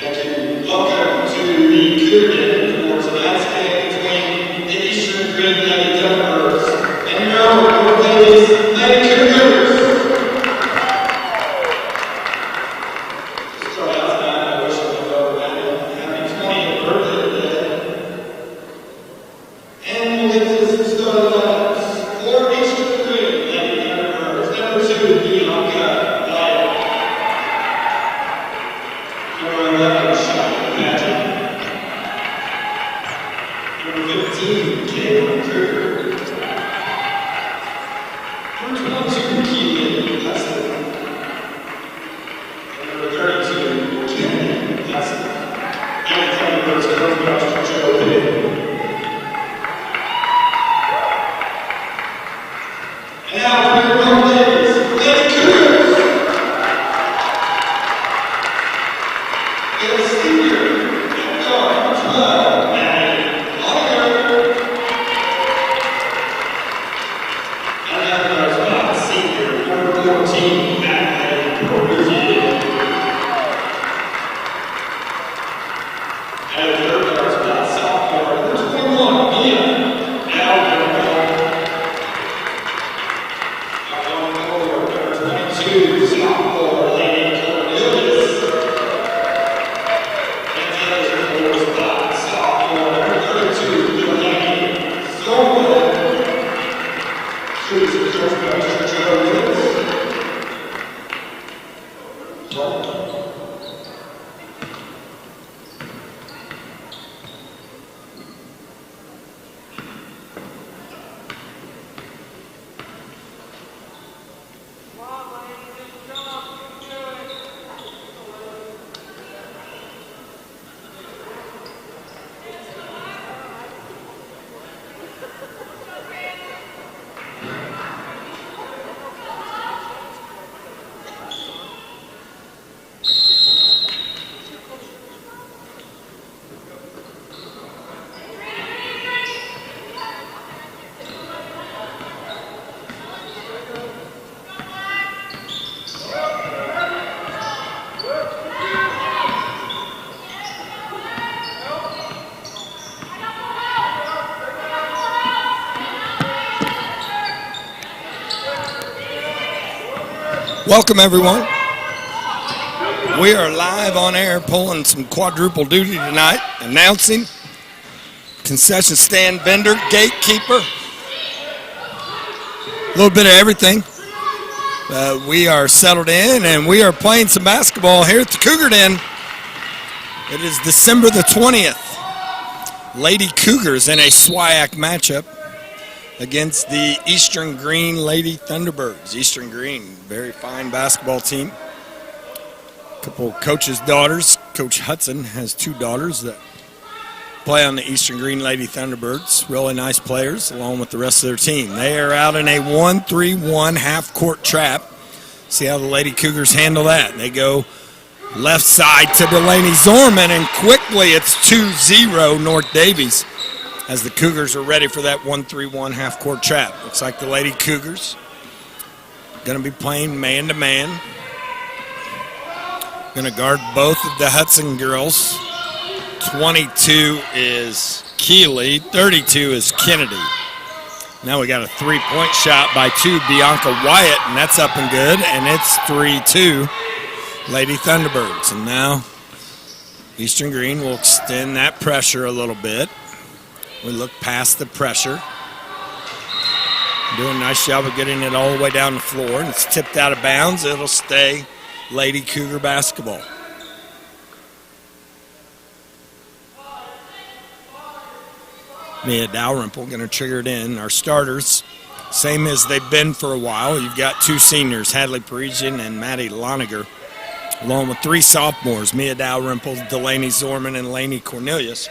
Thank you. Welcome to the Cougar Den for tonight's game between the Eastern Greene TBirds and your Daviess Cougars. To start out tonight, I wish I could go happy 20th birthday today. And we'll get to some starting lineups for Eastern Greene TBirds. Number 2, Daviess Welcome, everyone. We are live on air pulling some quadruple duty tonight, announcing concession stand vendor, gatekeeper, a little bit of everything. We are settled in, and we are playing some basketball here at the Cougar Den. It is December the 20th. Lady Cougars in a SWIAC matchup against the Eastern Greene Lady Thunderbirds. Eastern Greene, very fine basketball team. A couple coaches' daughters. Coach Hudson has 2 daughters that play on the Eastern Greene Lady Thunderbirds. Really nice players, along with the rest of their team. They are out in a 1-3-1 half-court trap. See how the Lady Cougars handle that. They go left side to Delaney Zorman, and quickly it's 2-0 North Daviess, as the Cougars are ready for that 1-3-1 half-court trap. Looks like the Lady Cougars going to be playing man-to-man. Going to guard both of the Hudson girls. 22 is Keeley, 32 is Kennedy. Now we got a three-point shot by 2, Bianca Wyatt, and that's up and good, and it's 3-2 Lady Thunderbirds. And now Eastern Greene will extend that pressure a little bit. We look past the pressure. Doing a nice job of getting it all the way down the floor, and it's tipped out of bounds. It'll stay Lady Cougar basketball. Mia Dalrymple going to trigger it in. Our starters, same as they've been for a while. You've got 2 seniors, Hadley Parisian and Maddie Loniger, along with 3 sophomores, Mia Dalrymple, Delaney Zorman, and Lainey Cornelius.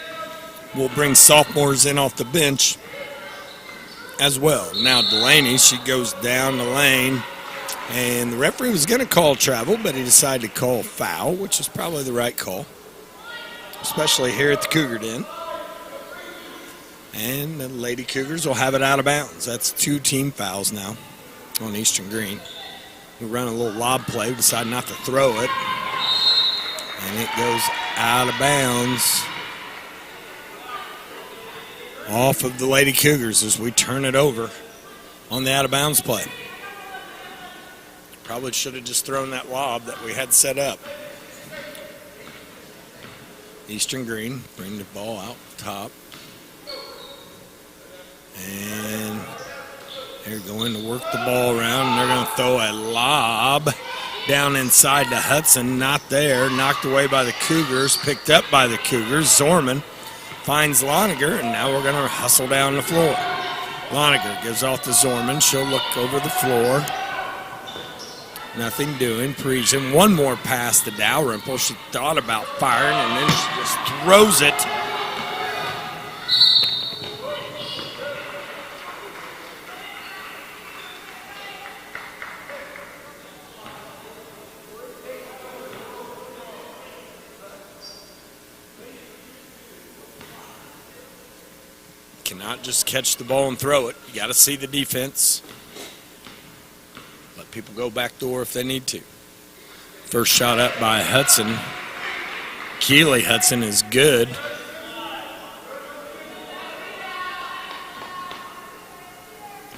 We'll bring sophomores in off the bench as well. Now Delaney, she goes down the lane, and the referee was going to call travel, but he decided to call foul, which is probably the right call, especially here at the Cougar Den. And the Lady Cougars will have it out of bounds. That's 2 team fouls now on Eastern Greene. We run a little lob play. We decide not to throw it. And it goes out of bounds off of the Lady Cougars as we turn it over on the out-of-bounds play. Probably should have just thrown that lob that we had set up. Eastern Greene bring the ball out top. And they're going to work the ball around, and they're going to throw a lob down inside to Hudson. Not there. Knocked away by the Cougars. Picked up by the Cougars. Zorman finds Loniger, and now we're going to hustle down the floor. Loniger gives off to Zorman. She'll look over the floor. Nothing doing. Parisian. One more pass to Dalrymple. She thought about firing, and then she just throws it. Cannot just catch the ball and throw it. You got to see the defense. Let people go back door if they need to. First shot up by Hudson. Keely Hudson is good.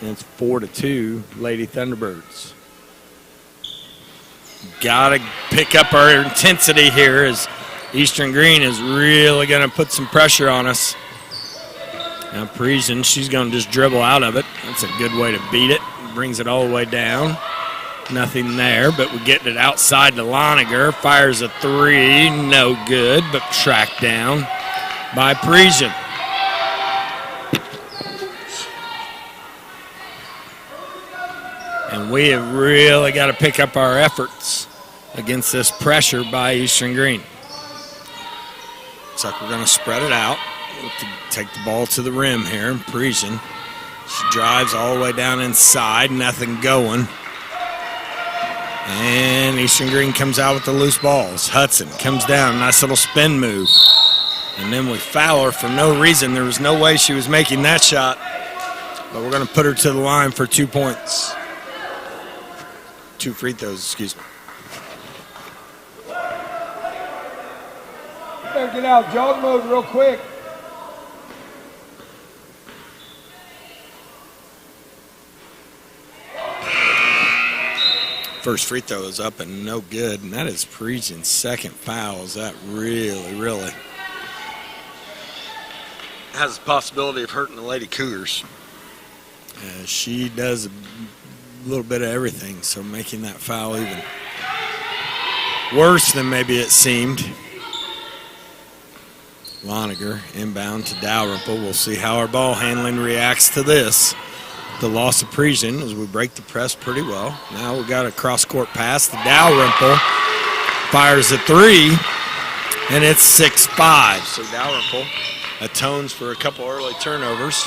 And it's 4-2, Lady Thunderbirds. Got to pick up our intensity here as Eastern Greene is really going to put some pressure on us. Now Parisian, she's going to just dribble out of it. That's a good way to beat it. Brings it all the way down. Nothing there, but we're getting it outside to Loniger. Fires a three, no good, but tracked down by Parisian. And we have really got to pick up our efforts against this pressure by Eastern Greene. Looks like we're going to spread it out. To take the ball to the rim here. Parisian. She drives all the way down inside. Nothing going. And Eastern Greene comes out with the loose balls. Hudson comes down. Nice little spin move. And then we foul her for no reason. There was no way she was making that shot. But we're going to put her to the line for 2 points. 2 free throws, excuse me. You better get out jog mode real quick. First free throw is up and no good, and that is Parisian's second foul. Is that really has the possibility of hurting the Lady Cougars. She does a little bit of everything, so making that foul even worse than maybe it seemed. Loniger inbound to Dalrymple. We'll see how our ball handling reacts to this. The loss of Parisian as we break the press pretty well. Now we got a cross-court pass to Dalrymple. Fires a three, and it's 6-5. So Dalrymple atones for a couple early turnovers.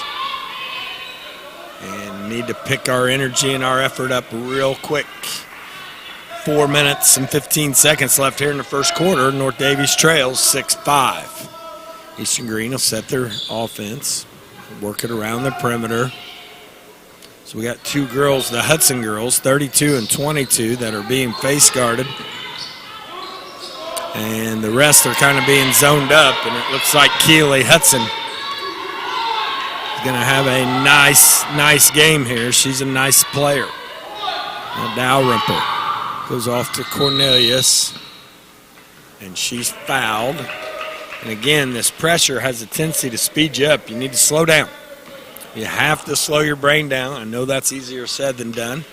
And need to pick our energy and our effort up real quick. 4 minutes and 15 seconds left here in the first quarter. North Daviess trails 6-5. Eastern Greene will set their offense, work it around the perimeter. So we got 2 girls, the Hudson girls, 32 and 22, that are being face guarded. And the rest are kind of being zoned up, and it looks like Keely Hudson is going to have a nice game here. She's a nice player. Now Dalrymple goes off to Cornelius, and she's fouled. And again, this pressure has a tendency to speed you up. You need to slow down. You have to slow your brain down. I know that's easier said than done,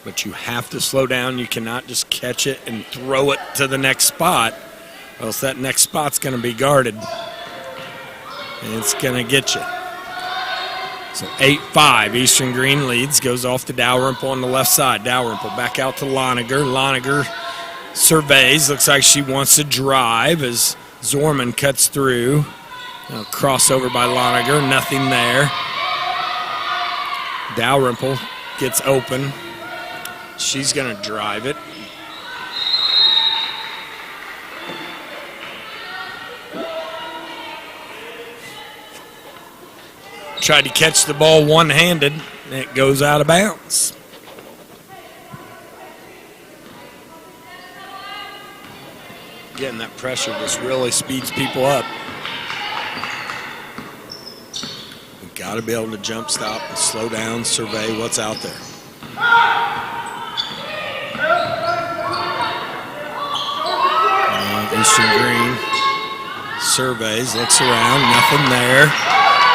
but you have to slow down. You cannot just catch it and throw it to the next spot, or else that next spot's going to be guarded, and it's going to get you. So 8-5, Eastern Greene leads, goes off to Dalrymple on the left side. Dalrymple back out to Loniger. Loniger surveys, looks like she wants to drive as Zorman cuts through. Crossover by Loniger, nothing there. Dalrymple gets open. She's going to drive it. Tried to catch the ball one-handed, and it goes out of bounds. Getting that pressure just really speeds people up. We've got to be able to jump stop and slow down, survey what's out there. Eastern Greene surveys, looks around, nothing there.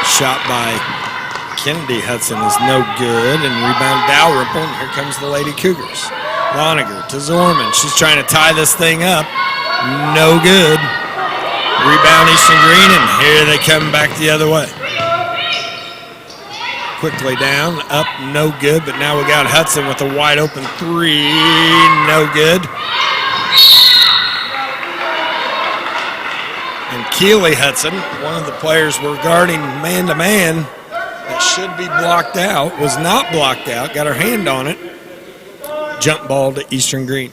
Shot by Kennedy Hudson is no good, and rebound Dalrymple, and here comes the Lady Cougars. Loniger to Zorman. She's trying to tie this thing up. No good. Rebound Eastern Greene, and here they come back the other way. Quickly down, up, no good, but now we got Hudson with a wide open three, no good. And Keely Hudson, one of the players we're guarding man-to-man that should be blocked out, was not blocked out, got her hand on it. Jump ball to Eastern Greene.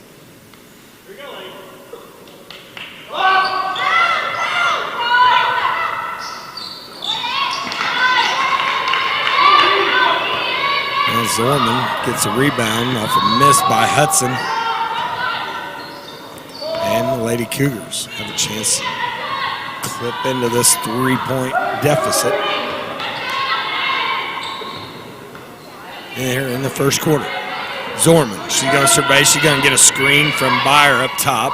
And Zorman gets a rebound off a miss by Hudson. And the Lady Cougars have a chance to clip into this three-point deficit here in the first quarter. Zorman, she's going to survey, she's going to get a screen from Byer up top.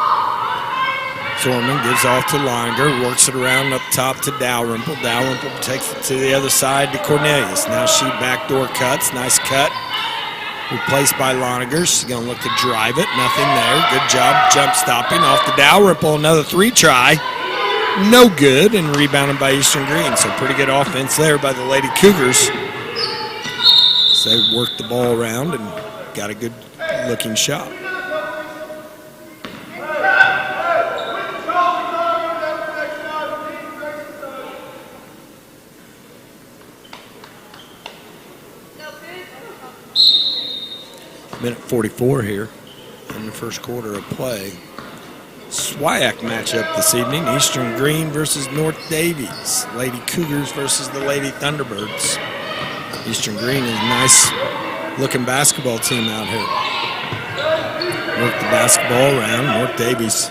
Zorman gives off to Longer, works it around up top to Dalrymple. Dalrymple takes it to the other side to Cornelius. Now she backdoor cuts, nice cut. Replaced by Loniger, she's going to look to drive it, nothing there. Good job jump stopping off to Dalrymple, another three try. No good, and rebounded by Eastern Greene. So pretty good offense there by the Lady Cougars. So they worked the ball around and got a good looking shot. Minute 44 here in the first quarter of play. SWIAC matchup this evening, Eastern Greene versus North Daviess. Lady Cougars versus the Lady Thunderbirds. Eastern Greene is a nice looking basketball team out here. Work the basketball around. North Daviess,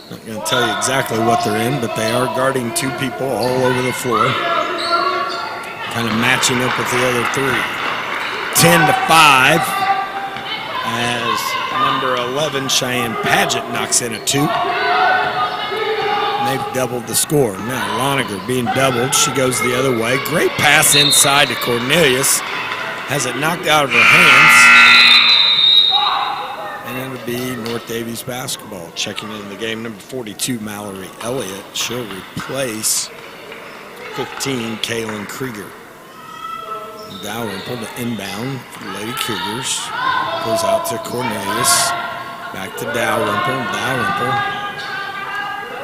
not going to tell you exactly what they're in, but they are guarding two people all over the floor. Kind of matching up with the other three. 10-5 as number 11, Cheyenne Paget, knocks in a two. And they've doubled the score. Now Loniger being doubled. She goes the other way. Great pass inside to Cornelius. Has it knocked out of her hands. And it'll be North Daviess basketball. Checking into the game, number 42, Mallory Elliott. She'll replace 15, Kaylin Krieger. Dalrymple to inbound for the Lady Cougars. Goes out to Cornelius. Back to Dalrymple. Dalrymple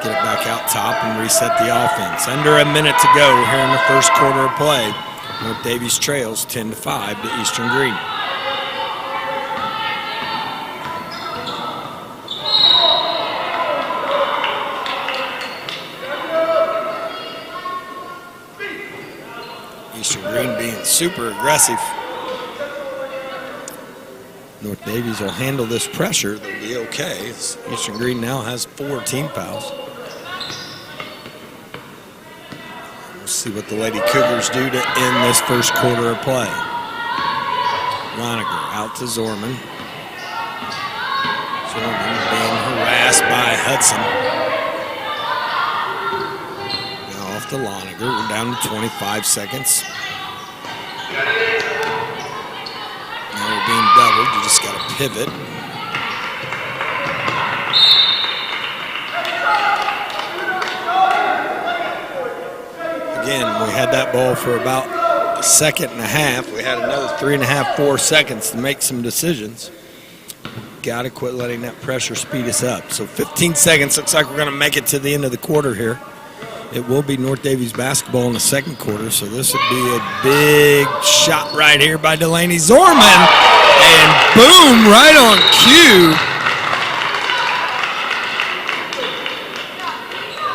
get it back out top and reset the offense. Under a minute to go here in the first quarter of play. North Daviess trails 10-5 to Eastern Greene. Eastern Greene being super aggressive. North Daviess will handle this pressure. They'll be okay. Eastern Greene now has 4 team fouls. We'll see what the Lady Cougars do to end this first quarter of play. Loniger out to Zorman. Zorman being harassed by Hudson. Now off to Loniger. We're down to 25 seconds. Now we're being doubled. You just got to pivot. Again, we had that ball for about a second and a half. We had another 3.5, 4 seconds to make some decisions. Got to quit letting that pressure speed us up. So 15 seconds. Looks like we're going to make it to the end of the quarter here. It will be North Daviess basketball in the second quarter, so this would be a big shot right here by Delaney Zorman. And boom, right on cue.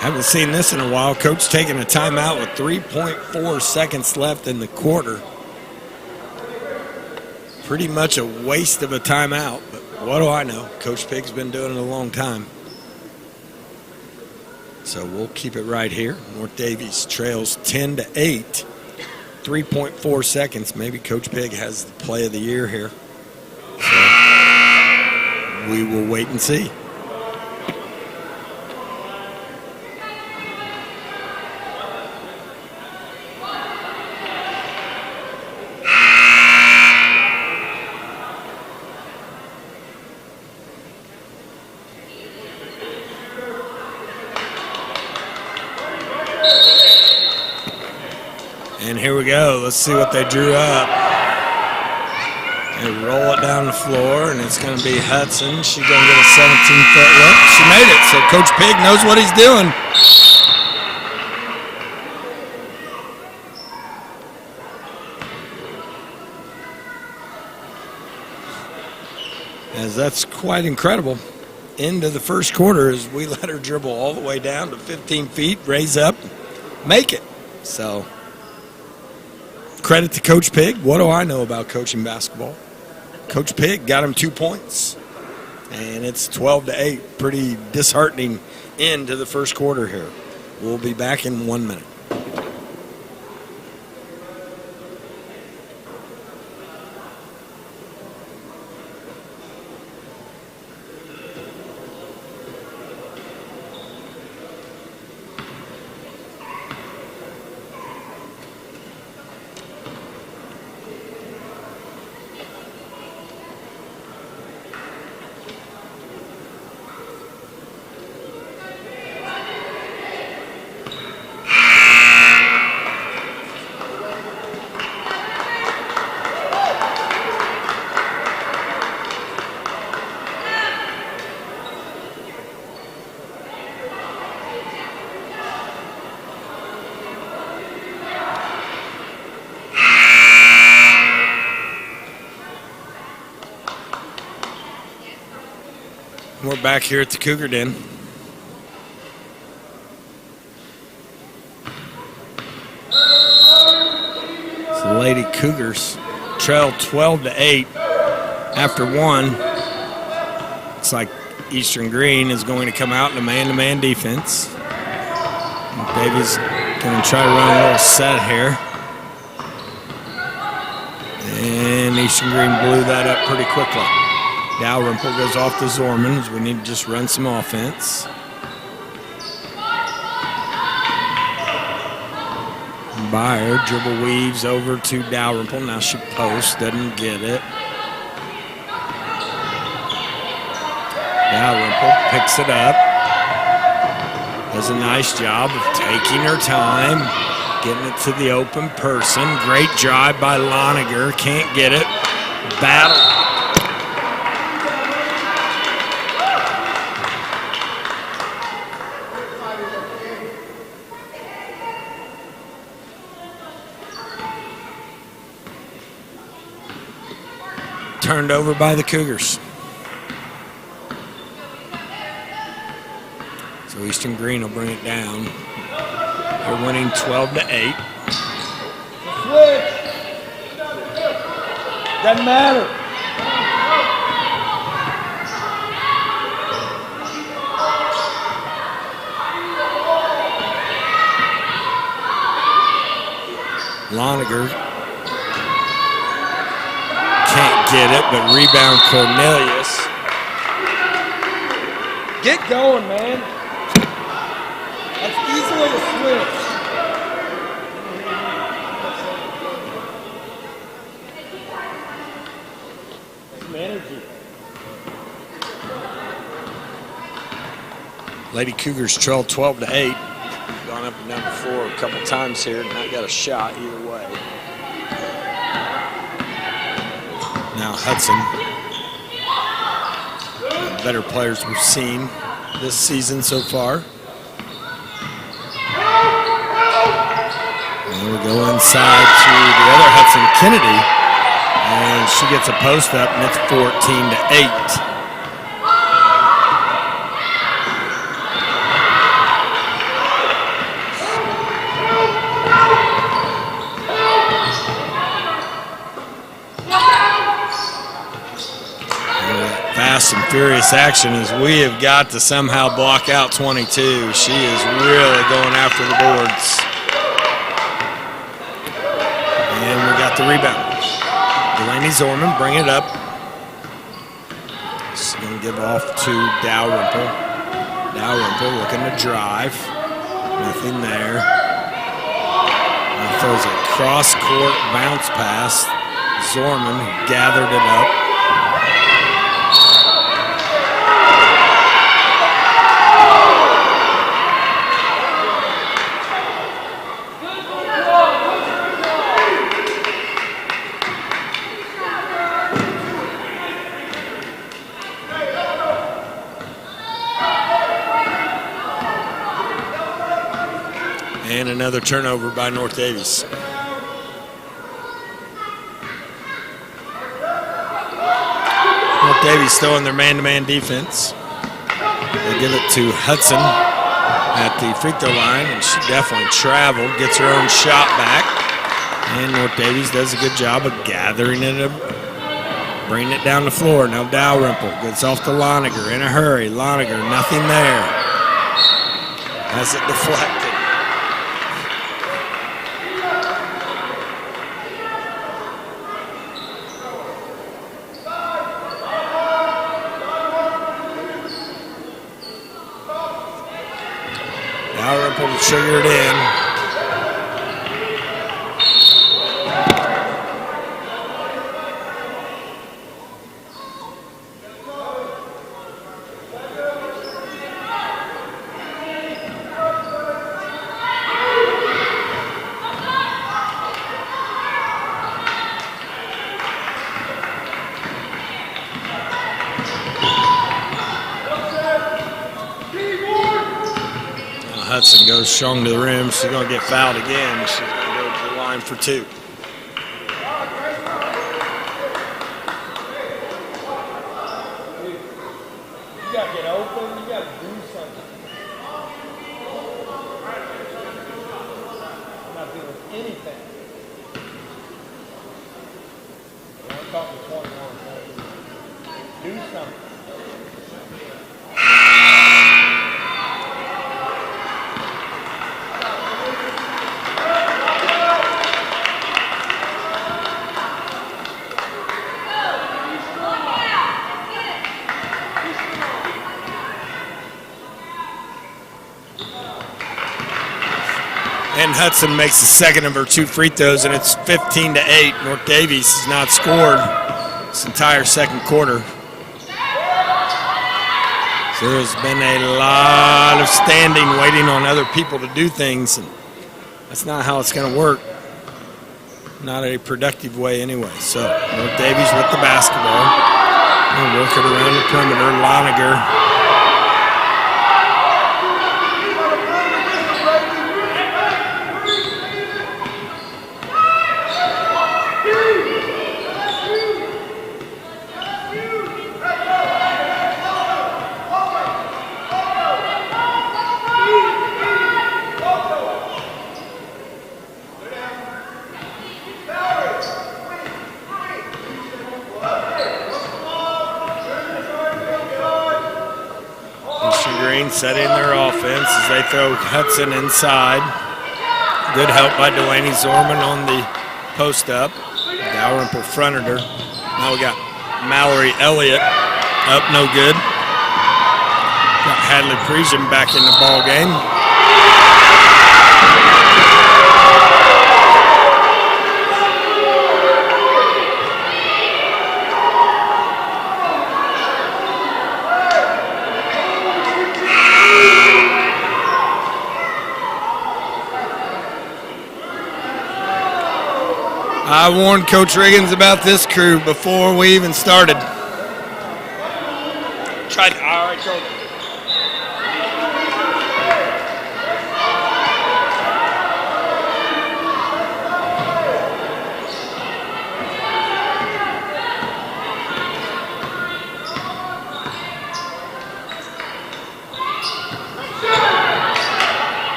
Haven't seen this in a while. Coach taking a timeout with 3.4 seconds left in the quarter. Pretty much a waste of a timeout, but what do I know? Coach Pig's been doing it a long time. So we'll keep it right here. North Daviess trails 10-8. 3.4 seconds. Maybe Coach Pig has the play of the year here. So we will wait and see. And here we go. Let's see what they drew up. They roll it down the floor, and it's going to be Hudson. She's going to get a 17-foot look. She made it, so Coach Pig knows what he's doing. As that's quite incredible. Into the first quarter as we let her dribble all the way down to 15 feet, raise up, make it. So credit to Coach Pig. What do I know about coaching basketball? Coach Pig got him 2 points, and it's 12-8. Pretty disheartening end to the first quarter here. We'll be back in 1 minute. We're back here at the Cougar Den. So the Lady Cougars trail 12-8 after one. Looks like Eastern Greene is going to come out in a man-to-man defense. Daviess going to try to run a little set here. And Eastern Greene blew that up pretty quickly. Dalrymple goes off to Zorman as we need to just run some offense. Byer dribble weaves over to Dalrymple. Now she posts, doesn't get it. Dalrymple picks it up. Does a nice job of taking her time, getting it to the open person. Great drive by Loniger. Can't get it. Battle. Turned over by the Cougars. So Eastern Greene will bring it down. They're winning 12-8. Switch. Doesn't matter. Loniger can't get it, but rebound Cornelius. Get going, man. That's easily a switch. Some energy. Lady Cougars trail 12-8. Gone up and down the floor a couple times here, and not got a shot either way. Now Hudson, better players we've seen this season so far. And we go inside to the other Hudson, Kennedy, and she gets a post up, and it's 14-8. Fast and serious action is we have got to somehow block out 22. She is really going after the boards. And we got the rebound. Delaney Zorman bring it up. She's going to give off to Dalrymple. Dalrymple looking to drive. Nothing there. And throws a cross-court bounce pass. Zorman gathered it up. And another turnover by North Daviess. North Daviess still in their man-to-man defense. They give it to Hudson at the free throw line, and she definitely traveled, gets her own shot back. And North Daviess does a good job of gathering it up, bringing it down the floor. Now Dalrymple gets off to Loniger in a hurry. Loniger, nothing there. Has it deflected. Dalrymple to sugar it in. Hudson goes strong to the rim. She's going to get fouled again. She's going to go to the line for two. You got to get open. You got to do something. I'm not doing anything. I'm talking 21. Do something. And Hudson makes the second of her two free throws, and it's 15-8. North Daviess has not scored this entire second quarter. So there's been a lot of standing, waiting on other people to do things, and that's not how it's going to work. Not a productive way anyway. So North Daviess with the basketball. And work it around the perimeter. Loniger. Greene setting their offense as they throw Hudson inside. Good help by Delaney Zorman on the post up. Dalrymple fronted her. Now we got Mallory Elliott up, no good. Got Hadley Parisian back in the ball game. I warned Coach Riggins about this crew before we even started. All right, Coach.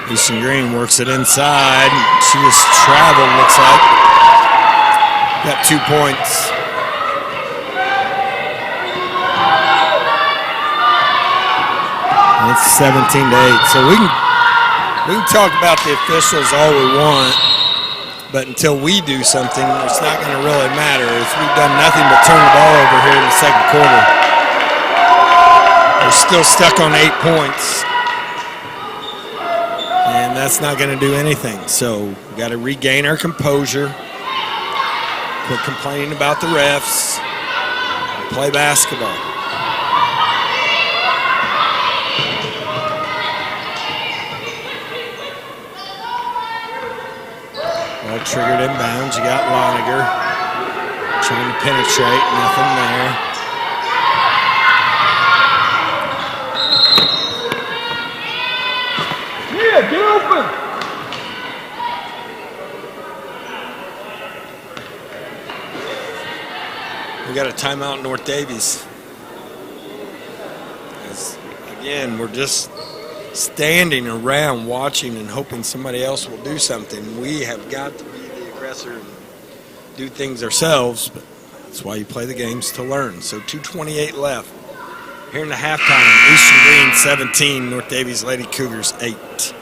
Houston Greene works it inside. She just traveled, looks like. Got 2 points. 17-8. So we can talk about the officials all we want, but until we do something, it's not going to really matter. If we've done nothing but turn the ball over here in the second quarter, we're still stuck on 8 points, and that's not going to do anything. So we got to regain our composure, quit complaining about the refs, and play basketball. Well, triggered inbounds. You got Loniger trying to penetrate. Nothing there. Yeah, get open. We got a timeout, North Daviess. Again, we're just standing around watching and hoping somebody else will do something. We have got to be the aggressor and do things ourselves, but that's why you play the games, to learn. So 2:28 left. Here in the halftime, Eastern Greene 17, North Daviess Lady Cougars 8.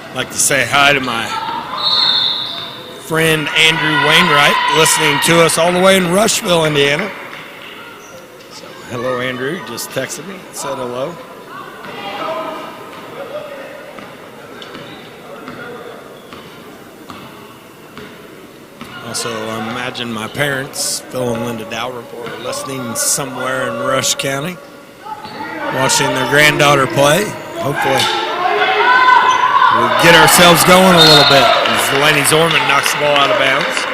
I'd like to say hi to my friend Andrew Wainwright, listening to us all the way in Rushville, Indiana. So, hello, Andrew. Just texted me and said hello. Also, I imagine my parents, Phil and Linda Dalrymple, are listening somewhere in Rush County, watching their granddaughter play. Hopefully we'll get ourselves going a little bit as Delaney Zorman knocks the ball out of bounds.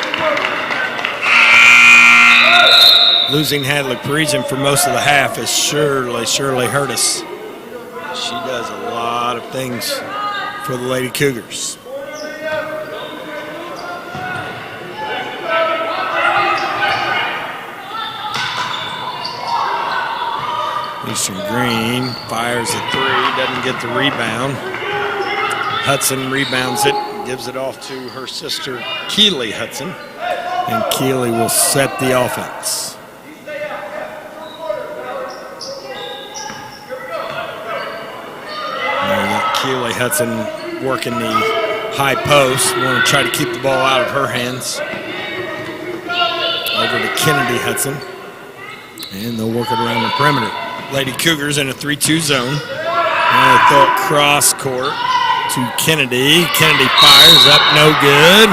Losing Hadley Parisian for most of the half has surely hurt us. She does a lot of things for the Lady Cougars. Eastern Greene fires a three, doesn't get the rebound. Hudson rebounds it, gives it off to her sister Keely Hudson, and Keely will set the offense. Now we got Keely Hudson working the high post. We want to try to keep the ball out of her hands. Over to Kennedy Hudson, and they'll work it around the perimeter. Lady Cougars in a 3-2 zone. And they throw it cross court to Kennedy. Kennedy fires up, no good.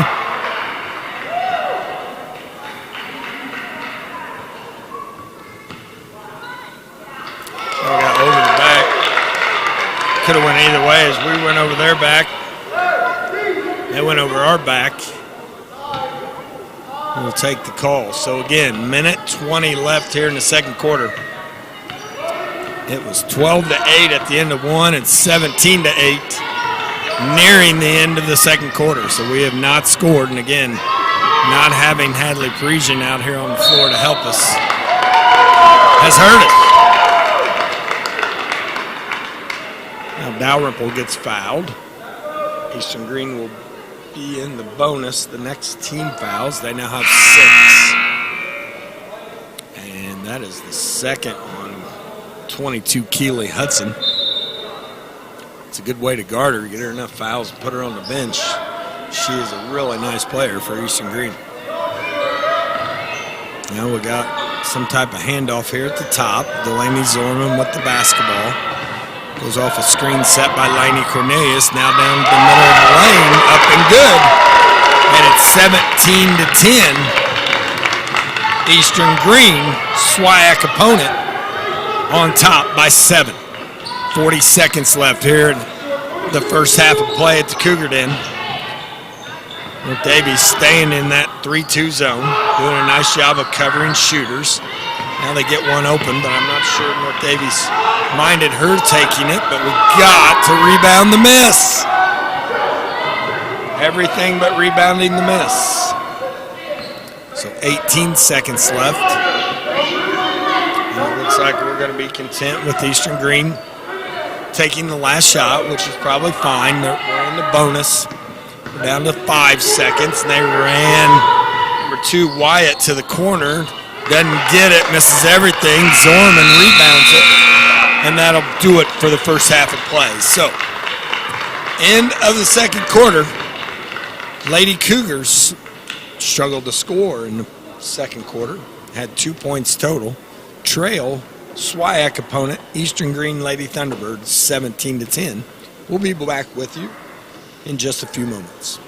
We got over the back. Could have went either way as we went over their back. They went over our back. We'll take the call. So again, minute 20 left here in the second quarter. It was 12-8 at the end of one and 17-8 nearing the end of the second quarter. So we have not scored. And again, not having Hadley Parisian out here on the floor to help us has hurt us. Now Dalrymple gets fouled. Eastern Greene will be in the bonus. The next team fouls. They now have 6. And that is the second on 22 Keely Hudson. It's a good way to guard her, get her enough fouls, and put her on the bench. She is a really nice player for Eastern Greene. Now we got some type of handoff here at the top. Delaney Zorman with the basketball. Goes off a screen set by Lainey Cornelius. Now down the middle of the lane, up and good. And it's 17-10. Eastern Greene, SWIAC opponent, on top by 7. 40 seconds left here in the first half of play at the Cougar Den. North Daviess staying in that 3-2 zone, doing a nice job of covering shooters. Now they get one open, but I'm not sure North Daviess minded her taking it, but we got to rebound the miss. Everything but rebounding the miss. So 18 seconds left. And it looks like we're going to be content with Eastern Greene taking the last shot, which is probably fine. We're in the bonus. We're down to 5 seconds, and they ran number 2 Wyatt to the corner. Doesn't get it, misses everything. Zorman rebounds it, and that'll do it for the first half of play. So, end of the second quarter. Lady Cougars struggled to score in the second quarter, had 2 points total. Trail SWIAC opponent Eastern Greene Lady Thunderbirds 17-10. We'll be back with you in just a few moments.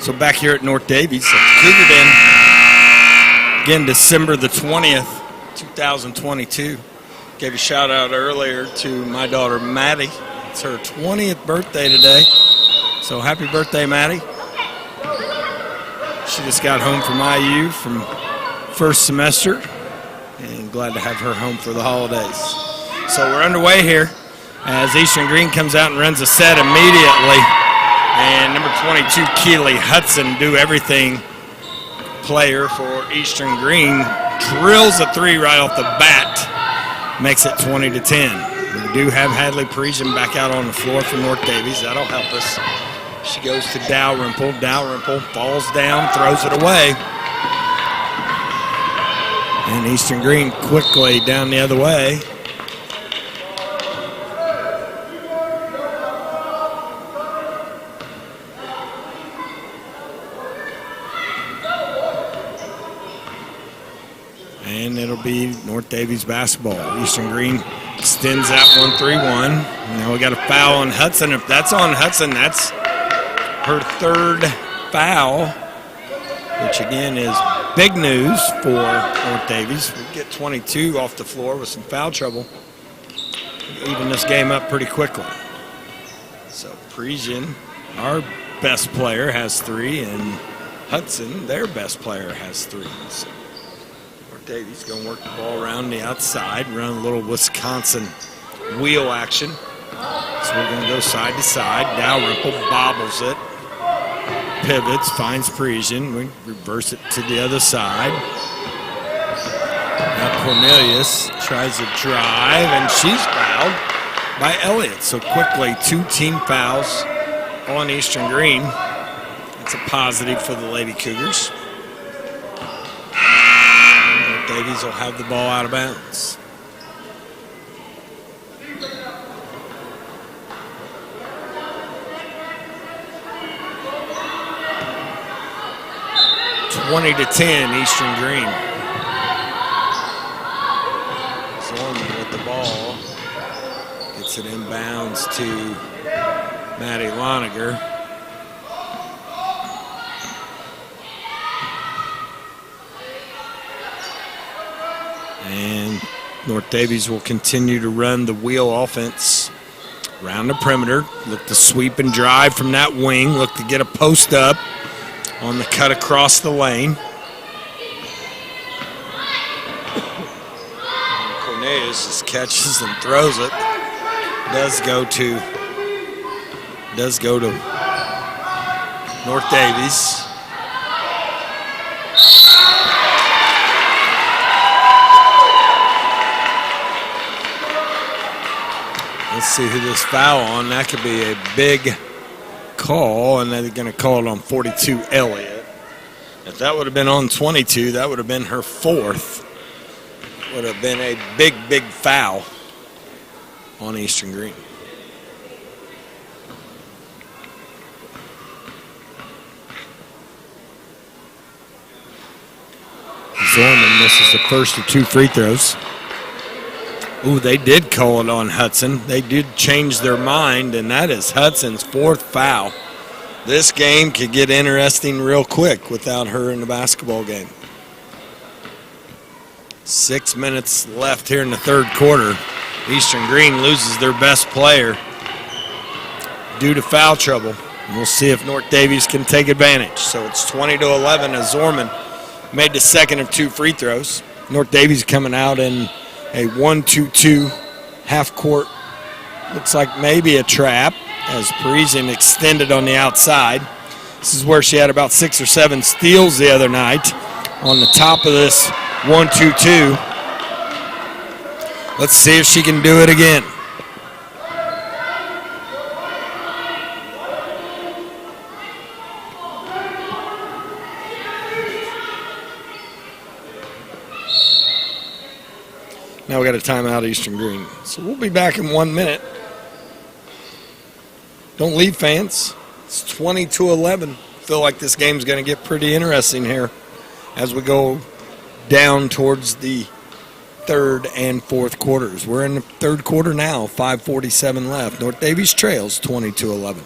So back here at North Daviess at the Cougar Den, again, December the 20th, 2022. Gave a shout out earlier to my daughter Maddie. It's her 20th birthday today. So happy birthday, Maddie. She just got home from IU from first semester, and glad to have her home for the holidays. So we're underway here as Eastern Greene comes out and runs a set immediately. And number 22, Keely Hudson, do everything player for Eastern Greene, drills a three right off the bat, makes it 20-10. We do have Hadley Parisian back out on the floor for North Daviess. That'll help us. She goes to Dalrymple. Dalrymple falls down, throws it away. And Eastern Greene quickly down the other way. And it'll be North Daviess basketball. Eastern Greene extends that 1-3-1. Now we got a foul on Hudson. If that's on Hudson, that's her third foul, which again is big news for North Daviess. We get 22 off the floor with some foul trouble. Even this game up pretty quickly. So Parisian, our best player, has 3, and Hudson, their best player, has 3. So Daviess going to work the ball around the outside, run a little Wisconsin wheel action. So we're going to go side to side. Dalrymple bobbles it, pivots, finds Parisian. We reverse it to the other side. Now Cornelius tries to drive, and she's fouled by Elliott. So quickly, 2 team fouls on Eastern Greene. That's a positive for the Lady Cougars. Daviess will have the ball out of bounds. (20-10) Eastern Greene. Zorman with the ball. Gets it inbounds to Maddie Loniger. And North Daviess will continue to run the wheel offense around the perimeter. Look to sweep and drive from that wing. Look to get a post up on the cut across the lane. And Cornelius just catches and throws it. Does go to North Daviess. Let's see who this foul on. That could be a big call, and they're going to call it on 42, Elliott. If that would have been on 22, that would have been her 4th. Would have been a big, big foul on Eastern Greene. Zorman misses the first of 2 free throws. Ooh, they did call it on Hudson. They did change their mind, and that is Hudson's 4th foul. This game could get interesting real quick without her in the basketball game. 6 minutes left here in the 3rd quarter. Eastern Greene loses their best player due to foul trouble. And we'll see if North Daviess can take advantage. So it's 20-11 as Zorman made the 2nd of 2 free throws. North Daviess coming out in a 1-2-2 half court. Looks like maybe a trap as Parisian extended on the outside. This is where she had about 6 or 7 steals the other night on the top of this 1-2-2. Let's see if she can do it again. Now we got a timeout, Eastern Greene. So we'll be back in 1 minute. Don't leave, fans. It's 20-11. Feel like this game's going to get pretty interesting here as we go down towards the 3rd and 4th quarters. We're in the 3rd quarter now, 5:47 left. North Daviess trails 20-11.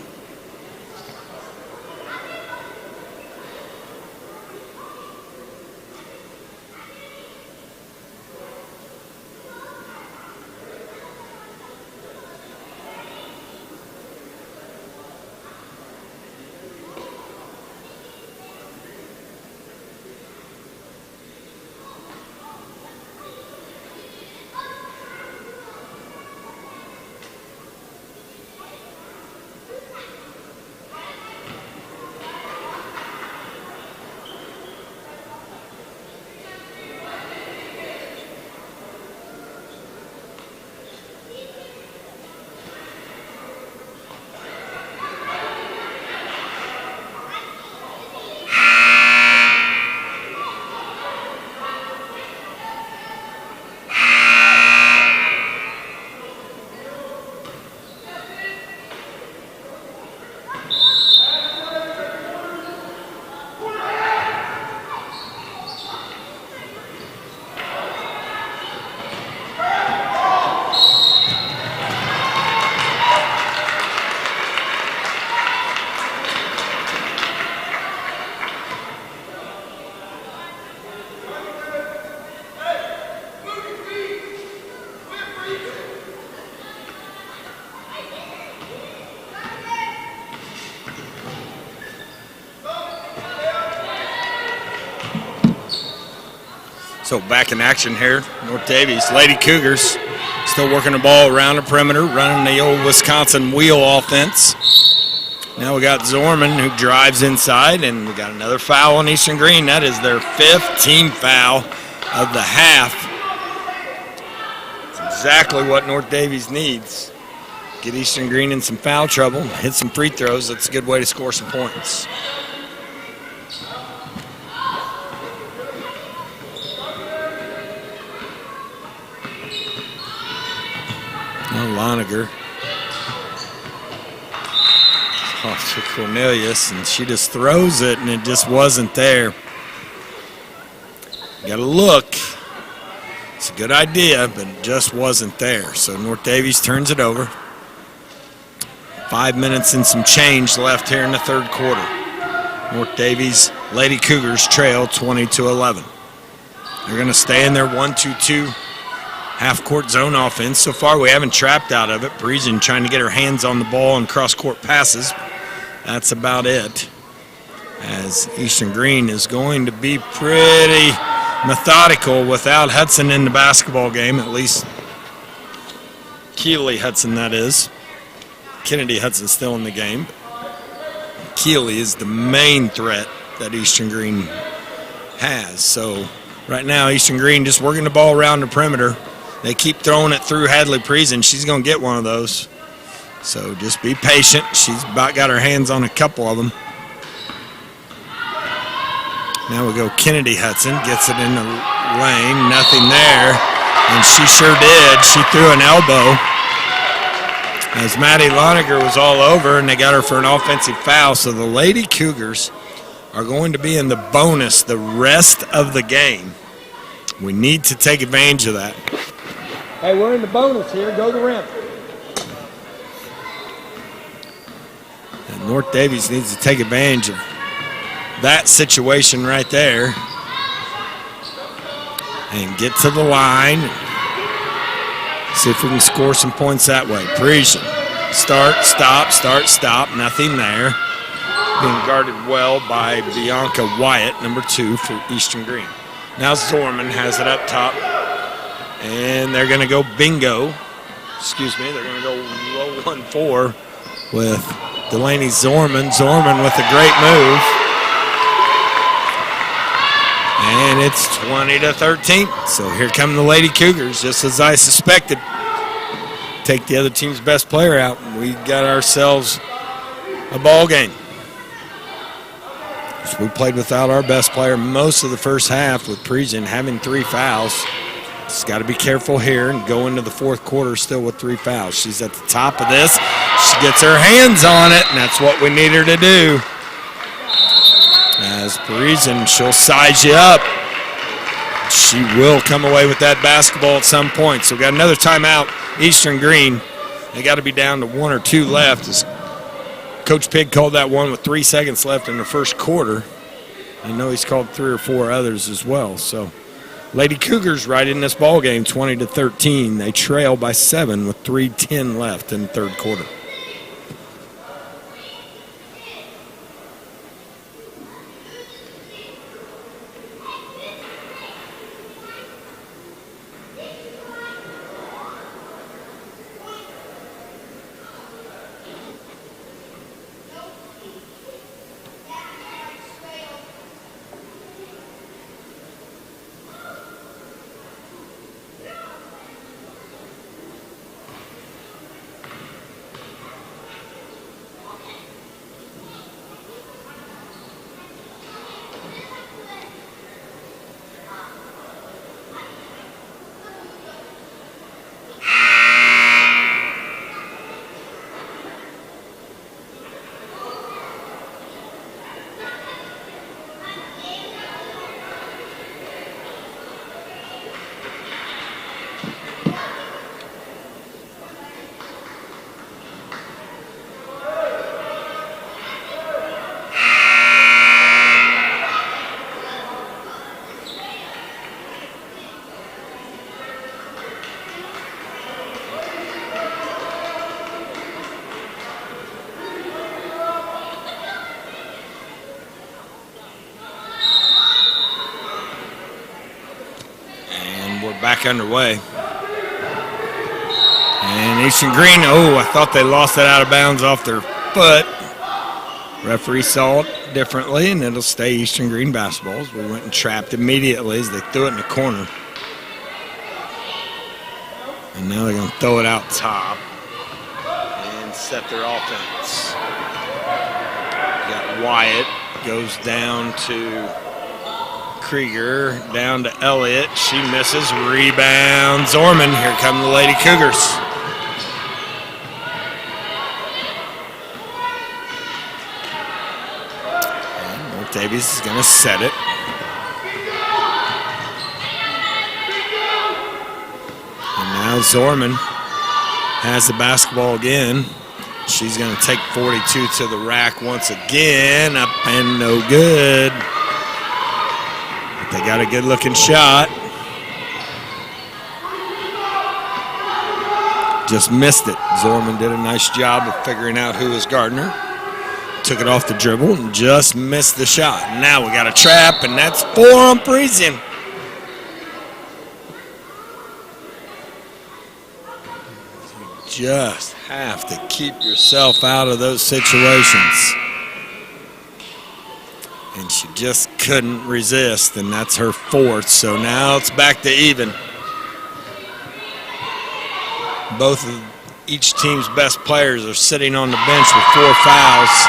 So back in action here, North Daviess. Lady Cougars still working the ball around the perimeter, running the old Wisconsin wheel offense. Now we got Zorman who drives inside, and we got another foul on Eastern Greene. That is their 5th team foul of the half. It's exactly what North Daviess needs. Get Eastern Greene in some foul trouble, hit some free throws. That's a good way to score some points. Loniger off to Cornelius, and she just throws it, and it just wasn't there. Got to look. It's a good idea, but it just wasn't there. So North Daviess turns it over. 5 minutes and some change left here in the third quarter. North Daviess Lady Cougars trail 20-11. They're going to stay in their 1-2-2 half-court zone offense. So far, we haven't trapped out of it. Parisian trying to get her hands on the ball and cross-court passes. That's about it. As Eastern Greene is going to be pretty methodical without Hudson in the basketball game, at least Keeley Hudson, that is. Kennedy Hudson still in the game. Keeley is the main threat that Eastern Greene has. So right now, Eastern Greene just working the ball around the perimeter. They keep throwing it through Hadley Parisian. She's going to get one of those. So just be patient. She's about got her hands on a couple of them. Now we go Kennedy Hudson. Gets it in the lane. Nothing there. And she sure did. She threw an elbow. As Maddie Loniger was all over, and they got her for an offensive foul. So the Lady Cougars are going to be in the bonus the rest of the game. We need to take advantage of that. Hey, we're in the bonus here. Go to the rim. And North Daviess needs to take advantage of that situation right there and get to the line. See if we can score some points that way. Parisian. Start, stop. Nothing there. Being guarded well by Bianca Wyatt, number 2 for Eastern Greene. Now Zorman has it up top. And they're going to go bingo. Excuse me. They're going to go low 1-4 with Delaney Zorman. Zorman with a great move. And it's 20-13. So here come the Lady Cougars, just as I suspected. Take the other team's best player out. We got ourselves a ball game. So we played without our best player most of the first half with Parisian having 3 fouls. Just got to be careful here and go into the fourth quarter still with 3 fouls. She's at the top of this. She gets her hands on it, and that's what we need her to do. As Parisian, she'll size you up. She will come away with that basketball at some point. So we got another timeout. Eastern Greene, they got to be down to 1 or 2 left. As Coach Pig called that one with 3 seconds left in the first quarter. I know he's called 3 or 4 others as well. So Lady Cougars right in this ball game, 20-13. They trail by 7 with 3:10 left in the third quarter. back underway. And Eastern Greene, I thought they lost that out of bounds off their foot. Referee saw it differently, and it'll stay Eastern Greene basketballs. We went and trapped immediately as they threw it in the corner. And now they're going to throw it out top and set their offense. You got Wyatt, goes down to Krieger, down to Elliott. She misses, rebound, Zorman. Here come the Lady Cougars. Daviess is going to set it. And now Zorman has the basketball again. She's going to take 42 to the rack once again. Up and no good. But they got a good-looking shot. Just missed it. Zorman did a nice job of figuring out who was guarding her. Took it off the dribble and just missed the shot. Now we got a trap, and that's 4 on Parisian. You just have to keep yourself out of those situations. And she just couldn't resist, and that's her 4th. So now it's back to even. Both of each team's best players are sitting on the bench with 4 fouls.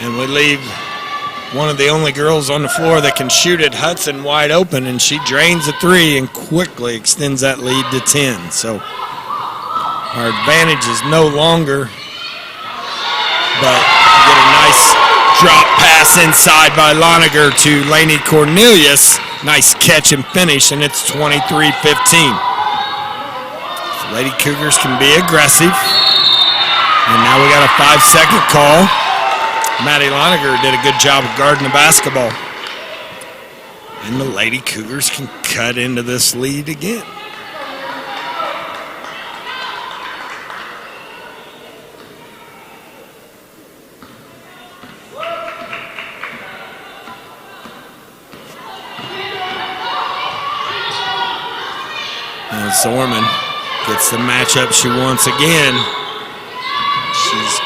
And we leave one of the only girls on the floor that can shoot it, Hudson, wide open, and she drains a 3 and quickly extends that lead to 10. So our advantage is no longer, but we get a nice drop pass inside by Loniger to Lainey Cornelius. Nice catch and finish, and it's 23-15. So Lady Cougars can be aggressive. And now we got a 5-second call. Maddie Loniger did a good job of guarding the basketball. And the Lady Cougars can cut into this lead again. And Zorman gets the matchup she wants again. She's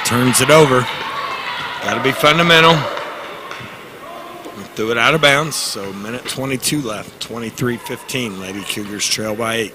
turns it over. Got to be fundamental. We threw it out of bounds, so minute 22 left. 23-15. Lady Cougars trail by 8.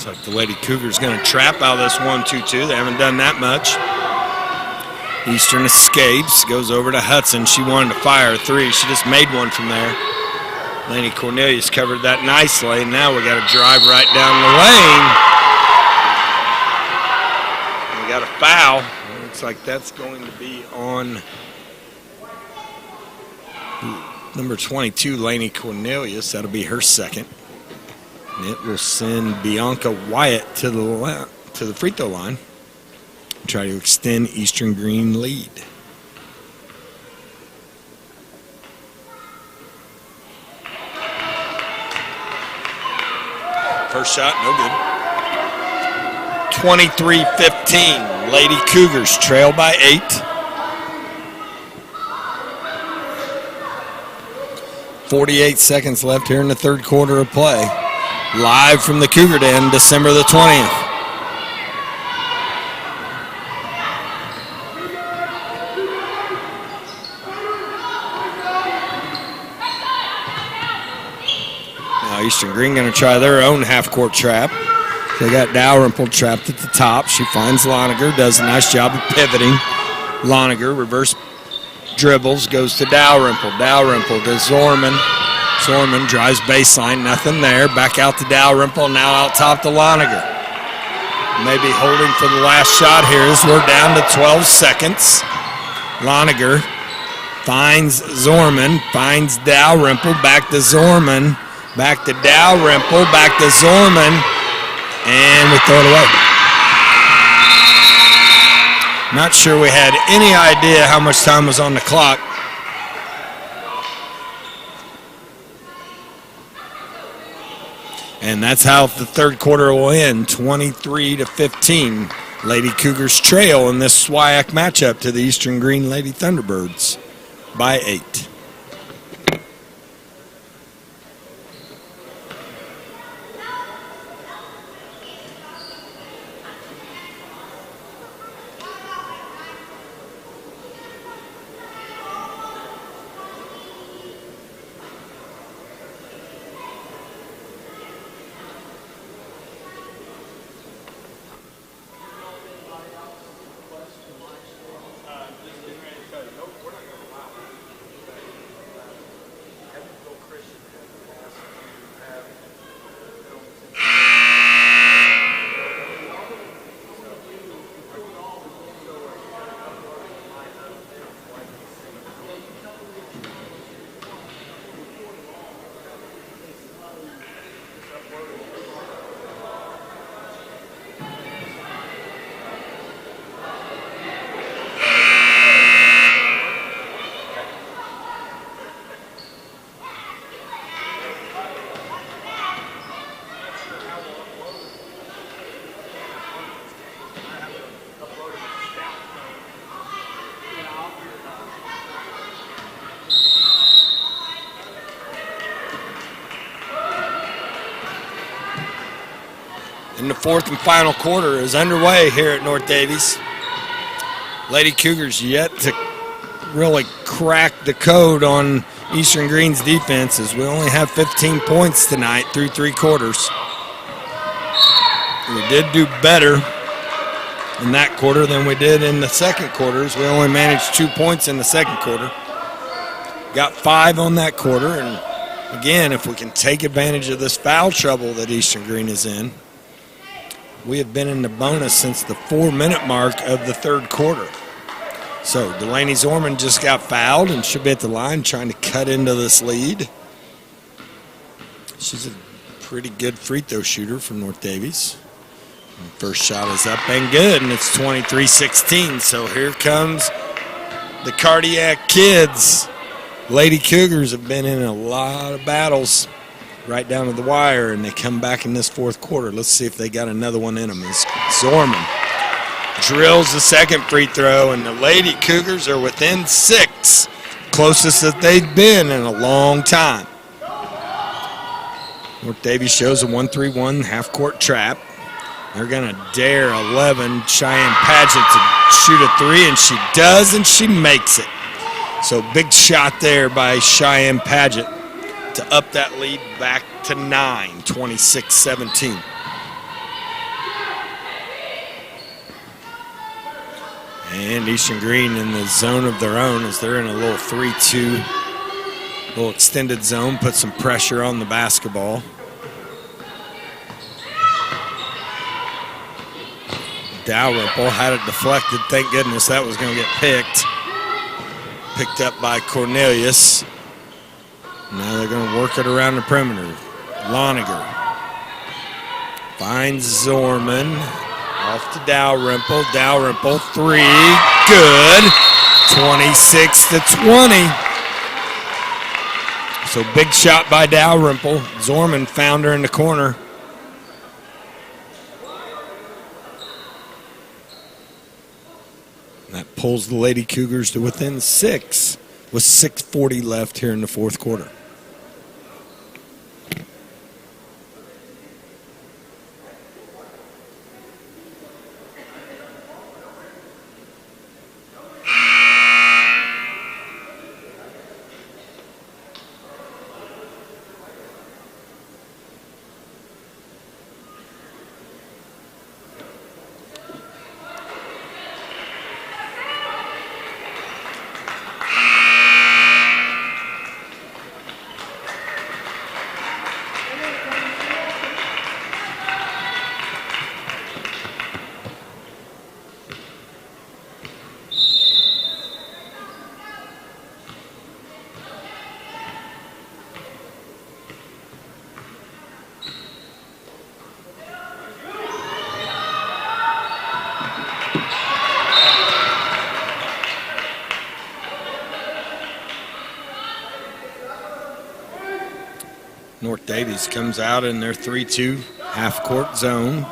Looks like the Lady Cougars going to trap out of this 1-2-2. They haven't done that much. Eastern escapes, goes over to Hudson. She wanted to fire a 3. She just made one from there. Lainey Cornelius covered that nicely. And now we got to drive right down the lane. We got a foul. Looks like that's going to be on number 22, Lainey Cornelius. That'll be her second. And it will send Bianca Wyatt to the free throw line. Try to extend Eastern Greene lead. First shot, no good. 23-15. Lady Cougars trail by 8. .48 seconds left here in the third quarter of play. Live from the Cougar Den, December the 20th. Now Eastern Greene going to try their own half-court trap. They got Dalrymple trapped at the top. She finds Loniger, does a nice job of pivoting. Loniger reverse dribbles, goes to Dalrymple. Dalrymple to Zorman. Zorman drives baseline, nothing there. Back out to Dalrymple, now out top to Loniger. Maybe holding for the last shot here as we're down to 12 seconds. Loniger Finds Zorman, finds Dalrymple, back to Zorman, back to Dalrymple, back to Zorman, and we throw it away. Not sure we had any idea how much time was on the clock. And that's how the third quarter will end, 23-15. Lady Cougars trail in this SWIAC matchup to the Eastern Greene Lady Thunderbirds by 8. And the fourth and final quarter is underway here at North Daviess. Lady Cougars yet to really crack the code on Eastern Greene's defense, as we only have 15 points tonight through 3 quarters. We did do better in that quarter than we did in the second quarters. We only managed 2 points in the second quarter. Got 5 on that quarter, and again, if we can take advantage of this foul trouble that Eastern Greene is in, we have been in the bonus since the 4-minute mark of the third quarter. So Delaney Zorman just got fouled and should be at the line trying to cut into this lead. She's a pretty good free throw shooter from North Daviess. And first shot is up and good, and it's 23-16. So here comes the Cardiac Kids. Lady Cougars have been in a lot of battles right down to the wire, and they come back in this fourth quarter. Let's see if they got another one in them. As Zorman drills the second free throw, and the Lady Cougars are within 6, closest that they've been in a long time. North Daviess shows a 1-3-1 half-court trap. They're going to dare 11 Cheyenne Paget to shoot a 3, and she does, and she makes it. So big shot there by Cheyenne Paget to up that lead back to 9, 26-17. And Eastern Greene in the zone of their own as they're in a little 3-2, little extended zone, put some pressure on the basketball. Dalrymple had it deflected. Thank goodness that was going to get picked. Picked up by Cornelius. Now they're going to work it around the perimeter. Loniger finds Zorman. Off to Dalrymple. Dalrymple 3. Good. 26-20. So big shot by Dalrymple. Zorman found her in the corner. That pulls the Lady Cougars to within 6 with 6:40 left here in the fourth quarter. North Daviess comes out in their 3-2 half-court zone.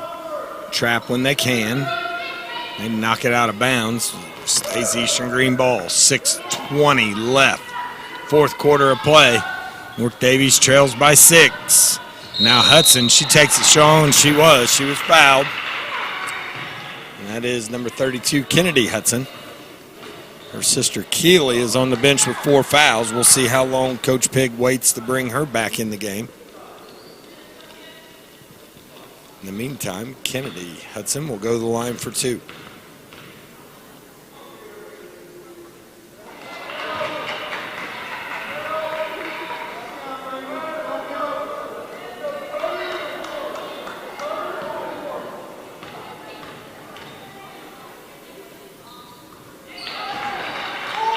Trap when they can. They knock it out of bounds. Stays Eastern Greene ball. 6:20 left. Fourth quarter of play. North Daviess trails by 6. Now Hudson, she takes it strong. She was fouled. And that is number 32, Kennedy Hudson. Her sister Keeley is on the bench with 4 fouls. We'll see how long Coach Pig waits to bring her back in the game. In the meantime, Kennedy Hudson will go to the line for 2.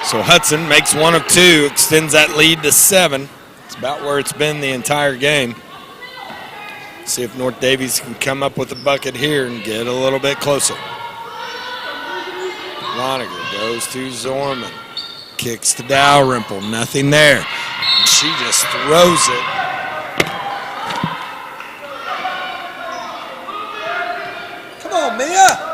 So Hudson makes 1 of 2, extends that lead to 7. It's about where it's been the entire game. See if North Daviess can come up with a bucket here and get a little bit closer. Loniger goes to Zorman. Kicks to Dalrymple. Nothing there. She just throws it. Come on, Mia!